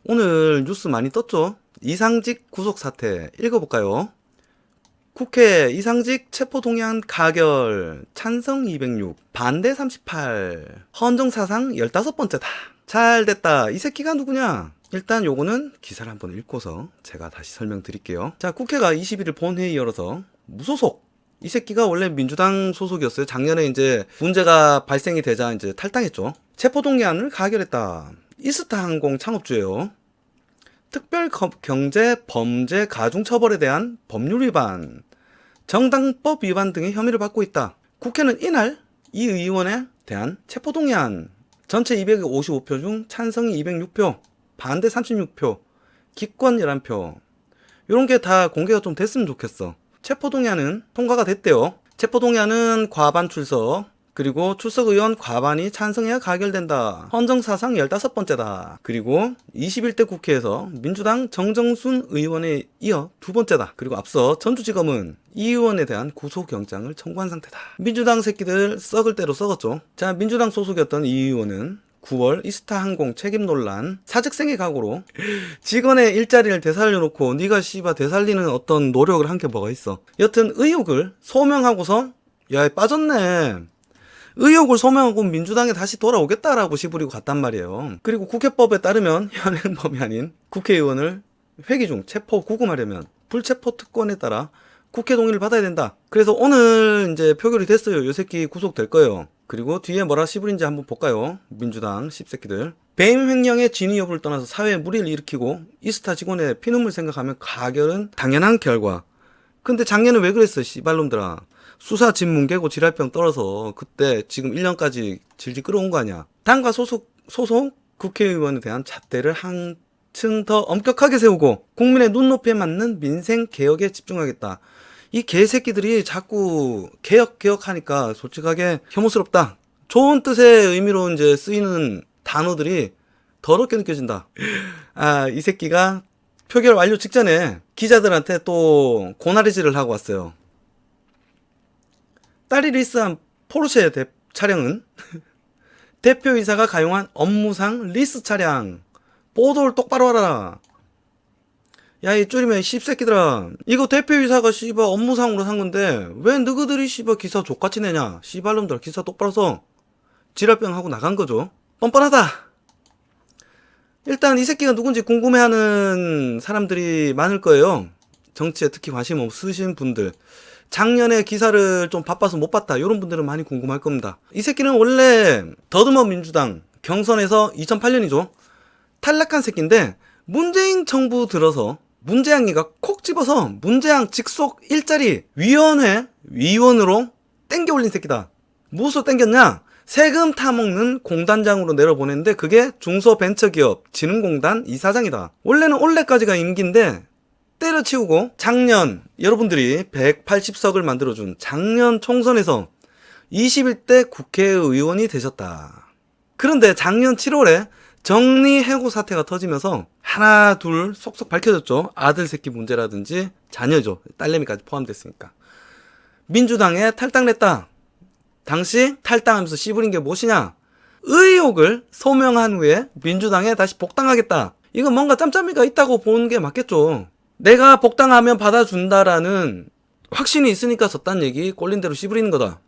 오늘 뉴스 많이 떴죠? 이상직 구속 사태 읽어볼까요? 국회 이상직 체포동의안 가결 찬성 206 반대 38 헌정사상 15번째다. 잘 됐다. 이 새끼가 누구냐? 일단 요거는 기사를 한번 읽고서 제가 다시 설명드릴게요. 자, 국회가 21일 본회의 열어서 무소속 이 새끼가 원래 민주당 소속이었어요. 작년에 이제 문제가 발생이 되자 이제 탈당했죠. 체포동의안을 가결했다. 이스타항공 창업주예요. 특별경제 범죄 가중처벌에 대한 법률 위반, 정당법 위반 등의 혐의를 받고 있다. 국회는 이날 이 의원에 대한 체포동의안 전체 255표 중 찬성이 206표, 반대 36표, 기권 11표 이런 게 다 공개가 좀 됐으면 좋겠어. 체포동의안은 통과가 됐대요. 체포동의안은 과반 출석, 그리고 출석 의원 과반이 찬성해야 가결된다. 헌정사상 15번째다. 그리고 21대 국회에서 민주당 정정순 의원에 이어 두 번째다. 그리고 앞서 전주지검은 이 의원에 대한 구속영장을 청구한 상태다. 민주당 새끼들 썩을 대로 썩었죠. 자, 민주당 소속이었던 이 의원은 9월 이스타항공 책임 논란 사직생의 각오로 직원의 일자리를 되살려놓고 네가 씨바 되살리는 어떤 노력을 한 게 뭐가 있어. 여튼 의혹을 소명하고서 야 빠졌네. 의혹을 소명하고 민주당에 다시 돌아오겠다라고 시부리고 갔단 말이에요. 그리고 국회법에 따르면 현행범이 아닌 국회의원을 회기 중 체포 구금하려면 불체포 특권에 따라 국회 동의를 받아야 된다. 그래서 오늘 이제 표결이 됐어요. 요 새끼 구속될 거예요. 그리고 뒤에 뭐라 시부린지 한번 볼까요? 민주당 씹새끼들. 배임 횡령의 진위 여부를 떠나서 사회에 무리를 일으키고 이스타 직원의 피눈물 생각하면 가결은 당연한 결과. 근데 작년에 왜 그랬어, 씨발놈들아. 수사 진문 개고 지랄병 떨어서 그때 지금 1년까지 질질 끌어온 거 아니야. 당과 소속 국회의원에 대한 잣대를 한층 더 엄격하게 세우고 국민의 눈높이에 맞는 민생 개혁에 집중하겠다. 이 개새끼들이 자꾸 개혁하니까 솔직하게 혐오스럽다. 좋은 뜻의 의미로 이제 쓰이는 단어들이 더럽게 느껴진다. 아, 이 새끼가 표결 완료 직전에 기자들한테 또 고나리질을 하고 왔어요. 딸이 리스한 포르쉐 차량은 대표이사가 가용한 업무상 리스 차량. 보도를 똑바로 하라. 야, 이 줄이면 씹새끼들아. 이거 대표이사가 씨발 업무상으로 산 건데 왜 너희들이 씨발 기사 족같이 내냐. 씨발놈들 기사 똑바로 써. 지랄병 하고 나간 거죠. 뻔뻔하다. 일단 이 새끼가 누군지 궁금해하는 사람들이 많을 거예요. 정치에 특히 관심 없으신 분들. 작년에 기사를 좀 바빠서 못 봤다. 이런 분들은 많이 궁금할 겁니다. 이 새끼는 원래 더듬어 민주당 경선에서 2008년이죠. 탈락한 새끼인데 문재인 정부 들어서 문재양이가 콕 집어서 문재양 직속 일자리 위원으로 땡겨 올린 새끼다. 무엇으로 땡겼냐? 세금 타먹는 공단장으로 내려보냈는데 그게 중소벤처기업 진흥공단 이사장이다. 원래는 올해까지가 임기인데 때려치우고 작년 여러분들이 180석을 만들어준 작년 총선에서 21대 국회의원이 되셨다. 그런데 작년 7월에 정리해고 사태가 터지면서 하나 둘 속속 밝혀졌죠. 아들 새끼 문제라든지 자녀죠. 딸내미까지 포함됐으니까. 민주당에 탈당했다. 당시 탈당하면서 씨부린 게 무엇이냐? 의혹을 소명한 후에 민주당에 다시 복당하겠다. 이건 뭔가 짬짬이가 있다고 보는 게 맞겠죠. 내가 복당하면 받아준다라는 확신이 있으니까 졌다는 얘기 꼴린 대로 씨부리는 거다.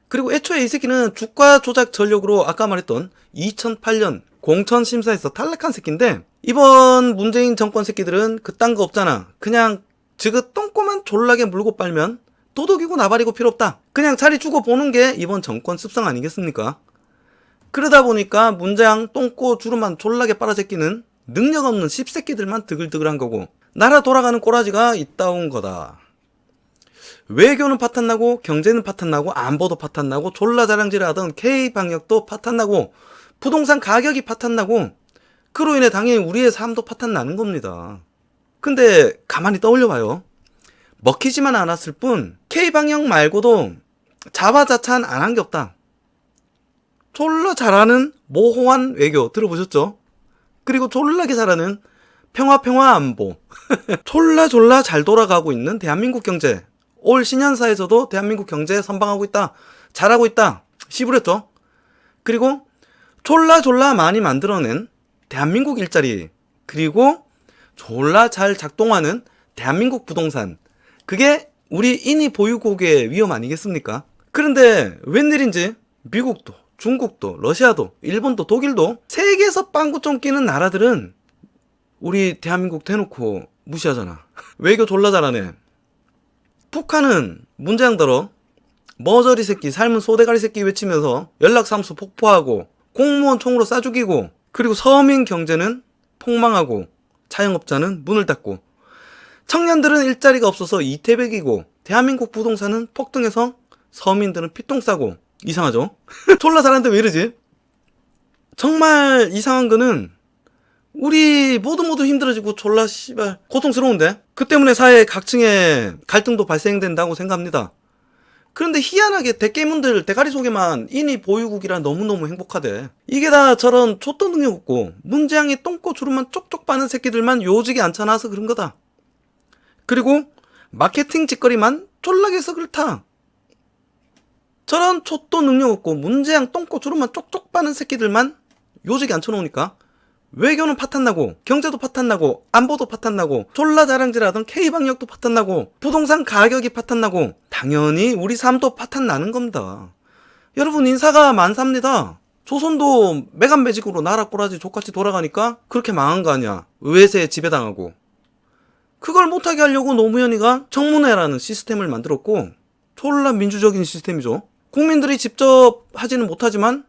그리고 애초에 이 새끼는 주가 조작 전력으로 아까 말했던 2008년 공천심사에서 탈락한 새끼인데 이번 문재인 정권 새끼들은 그딴 거 없잖아. 그냥 지그 똥꼬만 졸라게 물고 빨면 도둑이고 나발이고 필요 없다. 그냥 자리 주고 보는 게 이번 정권 습성 아니겠습니까? 그러다 보니까 문재양 똥꼬 주름만 졸라게 빨아제끼는 능력 없는 씹새끼들만 드글드글한 거고 나라 돌아가는 꼬라지가 있다운 거다. 외교는 파탄나고 경제는 파탄나고 안보도 파탄나고 졸라 자랑질을 하던 K방역도 파탄나고 부동산 가격이 파탄나고 그로 인해 당연히 우리의 삶도 파탄나는 겁니다. 근데 가만히 떠올려봐요. 먹히지만 않았을 뿐 K방역 말고도 자화자찬 안 한 게 없다. 졸라 잘하는 모호한 외교 들어보셨죠? 그리고 졸라게 잘하는 평화 안보 졸라 잘 돌아가고 있는 대한민국 경제. 올 신년사에서도 대한민국 경제 선방하고 있다. 잘하고 있다. 시부렸죠. 그리고 졸라 많이 만들어낸 대한민국 일자리, 그리고 졸라 잘 작동하는 대한민국 부동산, 그게 우리 인위 보유국의 위험 아니겠습니까? 그런데 웬일인지 미국도, 중국도, 러시아도, 일본도, 독일도 세계에서 빵꾸 좀 끼는 나라들은 우리 대한민국 대놓고 무시하잖아. 외교 졸라 잘하네. 북한은 문재양더러 머저리 새끼, 삶은 소대가리 새끼 외치면서 연락사무소 폭파하고 공무원 총으로 쏴 죽이고, 그리고 서민 경제는 폭망하고 자영업자는 문을 닫고 청년들은 일자리가 없어서 이태백이고 대한민국 부동산은 폭등해서 서민들은 피똥 싸고. 이상하죠? 졸라 잘하는데 왜 이러지? 정말 이상한 거는 우리 모두 힘들어지고 졸라 씨발 고통스러운데, 그 때문에 사회 각층에 갈등도 발생된다고 생각합니다. 그런데 희한하게 대깨문들 대가리 속에만 인위 보유국이라 너무너무 행복하대. 이게 다 저런 족도 능력 없고 문재양이 똥꼬 주름만 쪽쪽 빠는 새끼들만 요직에 앉혀놔서 그런 거다. 그리고 마케팅 짓거리만 쫄라게 해서 그렇다. 저런 족도 능력 없고 문재양 똥꼬 주름만 쪽쪽 빠는 새끼들만 요직에 앉혀놓으니까 외교는 파탄나고 경제도 파탄나고 안보도 파탄나고 졸라 자랑질하던 K방역도 파탄나고 부동산 가격이 파탄나고 당연히 우리 삶도 파탄나는 겁니다. 여러분, 인사가 만사입니다. 조선도 매간매직으로 나라 꼬라지 족같이 돌아가니까 그렇게 망한 거 아니야. 외세에 지배당하고. 그걸 못하게 하려고 노무현이가 청문회라는 시스템을 만들었고, 졸라 민주적인 시스템이죠. 국민들이 직접 하지는 못하지만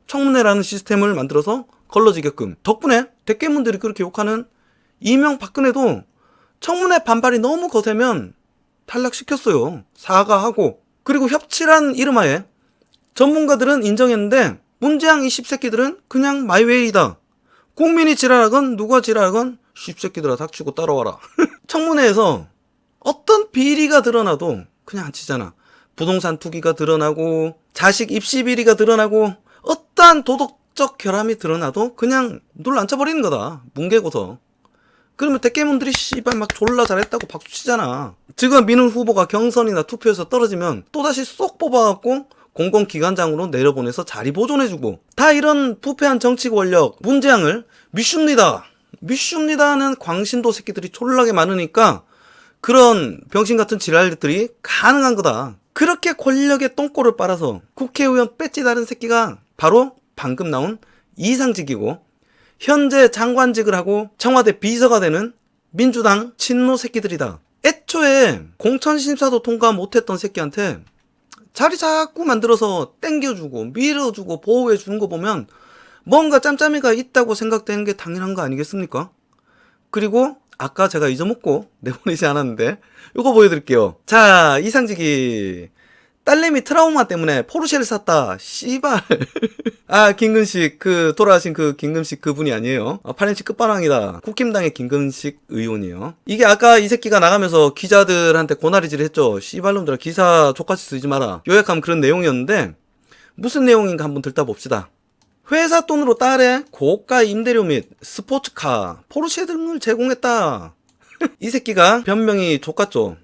청문회라는 시스템을 만들어서 걸러지게끔. 덕분에 대깨문들이 그렇게 욕하는 이명박근혜도 청문회 반발이 너무 거세면 탈락시켰어요. 사과하고. 그리고 협치란 이름하에 전문가들은 인정했는데 문재양 이 씹새끼들은 그냥 마이웨이다. 국민이 지랄하건 누가 지랄하건 씹새끼들아 닥치고 따라와라. 청문회에서 어떤 비리가 드러나도 그냥 안 치잖아. 부동산 투기가 드러나고 자식 입시 비리가 드러나고 어떠한 도덕적 결함이 드러나도 그냥 눌러 앉혀버리는 거다. 뭉개고서. 그러면 대깨문들이 씨발 막 졸라 잘했다고 박수치잖아. 지금 민훈 후보가 경선이나 투표에서 떨어지면 또다시 쏙 뽑아갖고 공공기관장으로 내려보내서 자리 보존해주고, 다 이런 부패한 정치 권력 문재양을 미슈입니다는 광신도 새끼들이 졸라게 많으니까 그런 병신같은 지랄들이 가능한 거다. 그렇게 권력의 똥꼬를 빨아서 국회의원 배지 다른 새끼가 바로 방금 나온 이상직이고, 현재 장관직을 하고 청와대 비서가 되는 민주당 친노 새끼들이다. 애초에 공천심사도 통과 못했던 새끼한테 자리 자꾸 만들어서 땡겨주고 밀어주고 보호해주는 거 보면 뭔가 짬짬이가 있다고 생각되는 게 당연한 거 아니겠습니까? 그리고 아까 제가 잊어먹고 내보내지 않았는데 이거 보여드릴게요. 자, 이상직이 딸내미 트라우마 때문에 포르쉐를 샀다. 씨발. 아, 김근식, 돌아가신 김근식 그분이 아니에요. 8인치 끝판왕이다. 국힘당의 김근식 의원이에요. 이게 아까 이 새끼가 나가면서 기자들한테 고나리질을 했죠. 씨발놈들아, 기사 족같이 쓰지 마라. 요약하면 그런 내용이었는데, 무슨 내용인가 한번 듣다 봅시다. 회사 돈으로 딸의 고가 임대료 및 스포츠카, 포르쉐 등을 제공했다. 이 새끼가 변명이 족같죠.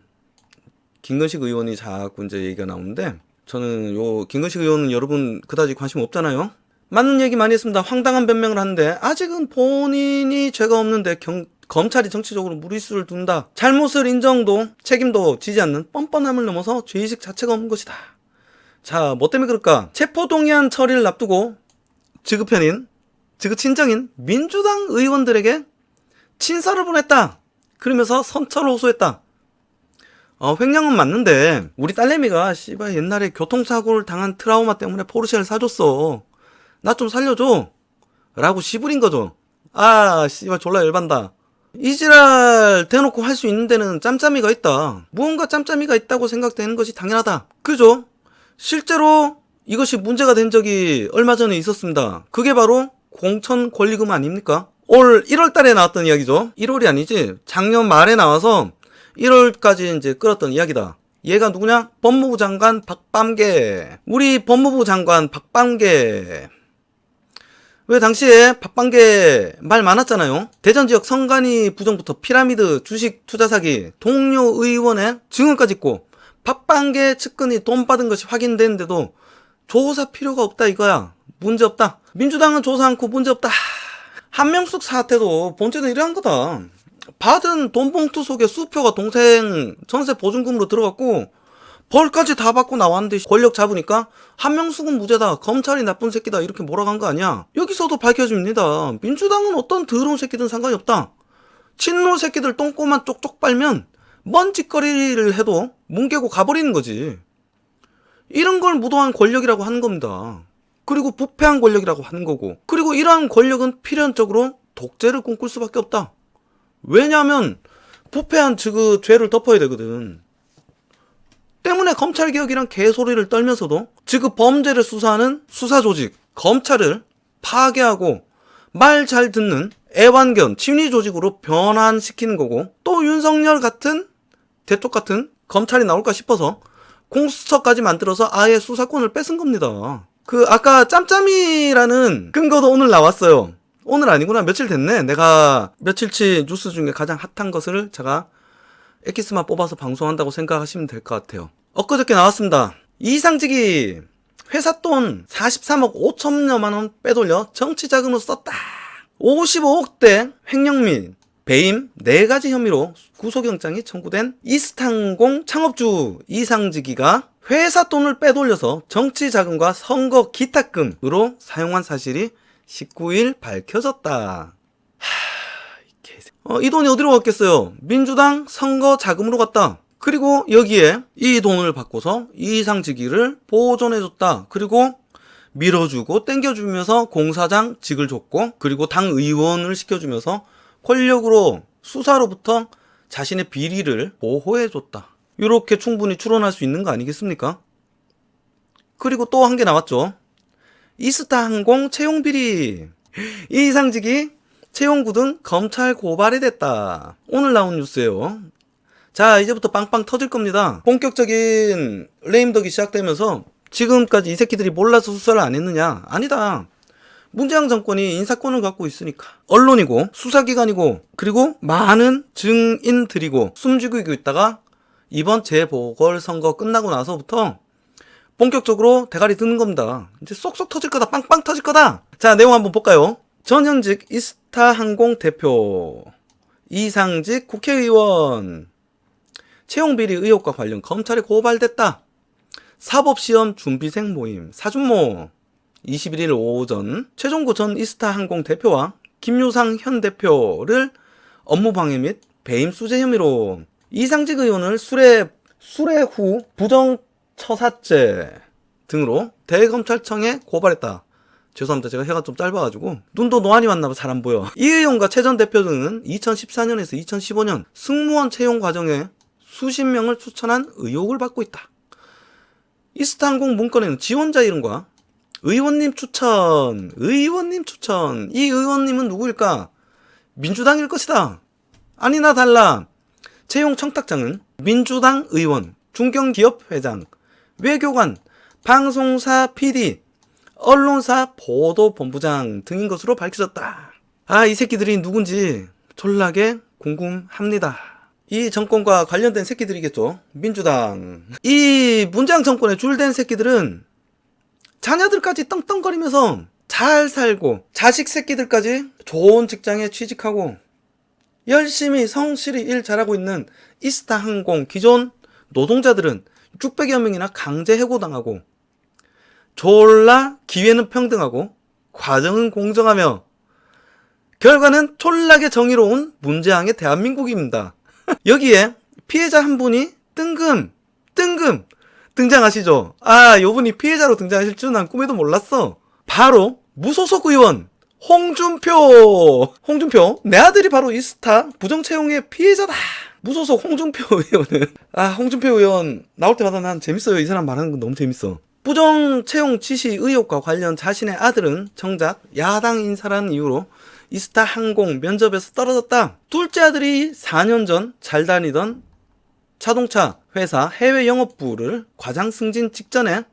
김근식 의원이 자꾸 이제 얘기가 나오는데, 저는 김근식 의원은 여러분 그다지 관심 없잖아요. 맞는 얘기 많이 했습니다. 황당한 변명을 하는데 아직은 본인이 죄가 없는데 검찰이 정치적으로 무리수를 둔다. 잘못을 인정도 책임도 지지 않는 뻔뻔함을 넘어서 죄의식 자체가 없는 것이다. 자, 뭐 때문에 그럴까? 체포동의안 처리를 앞두고 지그친정인 민주당 의원들에게 친서를 보냈다. 그러면서 선처를 호소했다. 횡령은 맞는데 우리 딸내미가 씨발 옛날에 교통사고를 당한 트라우마 때문에 포르쉐를 사줬어. 나 좀 살려줘. 라고 시부린 거죠. 아, 씨발 졸라 열받다. 이 지랄 대놓고 할 수 있는 데는 짬짬이가 있다. 무언가 짬짬이가 있다고 생각되는 것이 당연하다. 그죠? 실제로 이것이 문제가 된 적이 얼마 전에 있었습니다. 그게 바로 공천 권리금 아닙니까? 올 1월 달에 나왔던 이야기죠. 1월이 아니지. 작년 말에 나와서 1월까지 이제 끌었던 이야기다. 얘가 누구냐? 법무부 장관 박밤계. 우리 법무부 장관 박밤계. 왜 당시에 박밤계 말 많았잖아요. 대전 지역 성간이 부정부터 피라미드 주식 투자 사기, 동료 의원의 증언까지 있고 박밤계 측근이 돈 받은 것이 확인됐는데도 조사 필요가 없다 이거야. 문제 없다. 민주당은 조사 않고 문제 없다. 한명숙 사태도 본질은 이러한 거다. 받은 돈 봉투 속에 수표가 동생 전세 보증금으로 들어갔고 벌까지 다 받고 나왔는데 권력 잡으니까 한명숙은 무죄다, 검찰이 나쁜 새끼다 이렇게 몰아간 거 아니야. 여기서도 밝혀집니다. 민주당은 어떤 더러운 새끼든 상관이 없다. 친노 새끼들 똥꼬만 쪽쪽 빨면 먼짓거리를 해도 뭉개고 가버리는 거지. 이런 걸 무도한 권력이라고 하는 겁니다. 그리고 부패한 권력이라고 하는 거고, 그리고 이러한 권력은 필연적으로 독재를 꿈꿀 수밖에 없다. 왜냐하면 부패한 그 죄를 덮어야 되거든. 때문에 검찰개혁이란 개소리를 떨면서도 그 범죄를 수사하는 수사조직 검찰을 파괴하고 말 잘 듣는 애완견 친위조직으로 변환시키는 거고, 또 윤석열 같은 대쪽 같은 검찰이 나올까 싶어서 공수처까지 만들어서 아예 수사권을 뺏은 겁니다. 아까 짬짬이라는 근거도 오늘 나왔어요. 오늘 아니구나, 며칠 됐네. 내가 며칠치 뉴스 중에 가장 핫한 것을 제가 엑기스만 뽑아서 방송한다고 생각하시면 될 것 같아요. 엊그저께 나왔습니다. 이상직이 회사 돈 43억 5천여만 원 빼돌려 정치자금으로 썼다. 55억대 횡령 및 배임 4가지 혐의로 구속영장이 청구된 이스타항공 창업주 이상직이가 회사 돈을 빼돌려서 정치자금과 선거 기탁금으로 사용한 사실이 19일 밝혀졌다. 이 돈이 어디로 갔겠어요? 민주당 선거 자금으로 갔다. 그리고 여기에 이 돈을 바꿔서 이상직위를 보존해줬다. 그리고 밀어주고 땡겨주면서 공사장직을 줬고, 그리고 당 의원을 시켜주면서 권력으로 수사로부터 자신의 비리를 보호해줬다. 이렇게 충분히 추론할 수 있는 거 아니겠습니까? 그리고 또 한 개 나왔죠. 이스타항공 채용 비리. 이상직이 채용구 등 검찰 고발이 됐다. 오늘 나온 뉴스예요. 자, 이제부터 빵빵 터질 겁니다. 본격적인 레임덕이 시작되면서 지금까지 이 새끼들이 몰라서 수사를 안 했느냐? 아니다. 문재인 정권이 인사권을 갖고 있으니까 언론이고 수사기관이고 그리고 많은 증인들이고 숨지고 있다가 이번 재보궐선거 끝나고 나서부터 본격적으로 대가리 드는 겁니다. 이제 쏙쏙 터질 거다. 빵빵 터질 거다. 자, 내용 한번 볼까요? 전현직 이스타항공 대표, 이상직 국회의원 채용비리 의혹과 관련 검찰에 고발됐다. 사법시험 준비생 모임 사준모. 21일 오전 최종구 전 이스타항공 대표와 김유상 현 대표를 업무방해 및 배임 수재 혐의로 이상직 의원을 수뢰 후 부정처사죄 등으로 대검찰청에 고발했다. 죄송합니다. 제가 혀가 좀 짧아가지고 눈도 노안이 왔나봐. 잘 안 보여. 이 의원과 최 전 대표 등은 2014년에서 2015년 승무원 채용 과정에 수십 명을 추천한 의혹을 받고 있다. 이스타항공 문건에는 지원자 이름과 의원님 추천. 이 의원님은 누구일까? 민주당일 것이다. 아니나 달라. 채용 청탁장은 민주당 의원, 중견기업 회장, 외교관, 방송사 PD, 언론사 보도본부장 등인 것으로 밝혀졌다. 이 새끼들이 누군지 졸라게 궁금합니다. 이 정권과 관련된 새끼들이겠죠. 민주당. 이 문재인 정권에 줄된 새끼들은 자녀들까지 떵떵거리면서 잘 살고 자식 새끼들까지 좋은 직장에 취직하고 열심히 성실히 일 잘하고 있는 이스타항공 기존 노동자들은 600여 명이나 강제 해고당하고 졸라 기회는 평등하고 과정은 공정하며 결과는 졸라게 정의로운 문재앙의 대한민국입니다. 여기에 피해자 한 분이 뜬금 등장하시죠. 요분이 피해자로 등장하실 줄은 난 꿈에도 몰랐어. 바로 무소속 의원 홍준표. 내 아들이 바로 이스타 부정채용의 피해자다. 무소속 홍준표 의원은 홍준표 의원 나올 때마다 난 재밌어요. 이 사람 말하는 건 너무 재밌어. 부정채용 지시 의혹과 관련 자신의 아들은 정작 야당 인사라는 이유로 이스타항공 면접에서 떨어졌다. 둘째 아들이 4년 전 잘 다니던 자동차 회사 해외 영업부를 과장 승진 직전에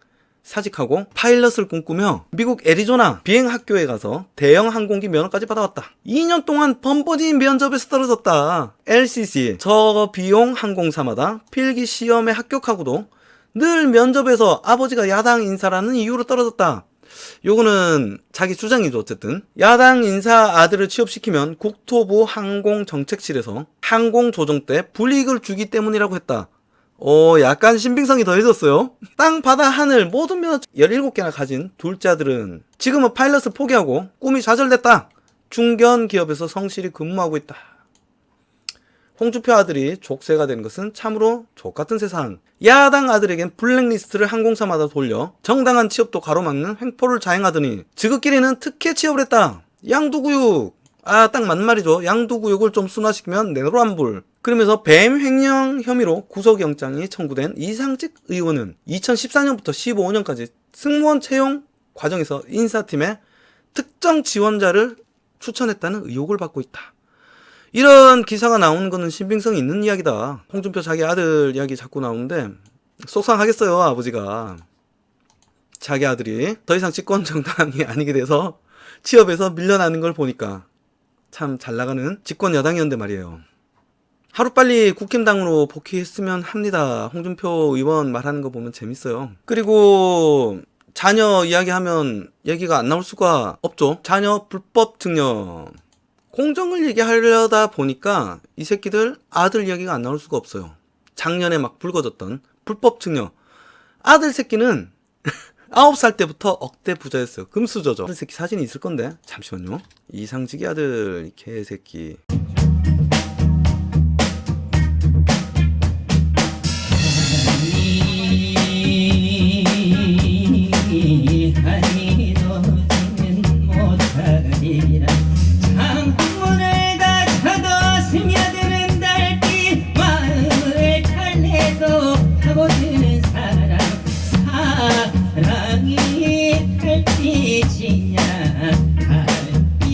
사직하고 파일럿을 꿈꾸며 미국 애리조나 비행학교에 가서 대형 항공기 면허까지 받아왔다. 2년 동안 번번이 면접에서 떨어졌다. LCC 저비용 항공사마다 필기 시험에 합격하고도 늘 면접에서 아버지가 야당 인사라는 이유로 떨어졌다. 요거는 자기 주장이죠. 어쨌든 야당 인사 아들을 취업시키면 국토부 항공정책실에서 항공조정 때 불이익을 주기 때문이라고 했다. 약간 신빙성이 더해졌어요. 땅, 바다, 하늘 모든 면허 17개나 가진 둘째 아들은 지금은 파일럿을 포기하고 꿈이 좌절됐다. 중견 기업에서 성실히 근무하고 있다. 홍준표 아들이 족쇄가 된 것은 참으로 족같은 세상. 야당 아들에겐 블랙리스트를 항공사마다 돌려 정당한 취업도 가로막는 횡포를 자행하더니 지극끼리는 특혜 취업을 했다. 양두구육. 딱 맞는 말이죠. 양두구육을 좀 순화시키면 내로란불. 그러면서 뱀 횡령 혐의로 구속영장이 청구된 이상직 의원은 2014년부터 15년까지 승무원 채용 과정에서 인사팀에 특정 지원자를 추천했다는 의혹을 받고 있다. 이런 기사가 나오는 거는 신빙성이 있는 이야기다. 홍준표 자기 아들 이야기 자꾸 나오는데 속상하겠어요. 아버지가 자기 아들이 더 이상 집권 정당이 아니게 돼서 취업에서 밀려나는 걸 보니까 참 잘나가는 집권 여당이었는데 말이에요. 하루빨리 국힘당으로 복귀했으면 합니다. 홍준표 의원 말하는 거 보면 재밌어요. 그리고 자녀 이야기하면 얘기가 안 나올 수가 없죠. 자녀 불법 증여. 공정을 얘기하려다 보니까 이 새끼들 아들 이야기가 안 나올 수가 없어요. 작년에 막 불거졌던 불법 증여. 아들 새끼는 9살 때부터 억대 부자였어요. 금수저죠. 아들 새끼 사진이 있을 건데 잠시만요. 이상직이 아들 이 개새끼.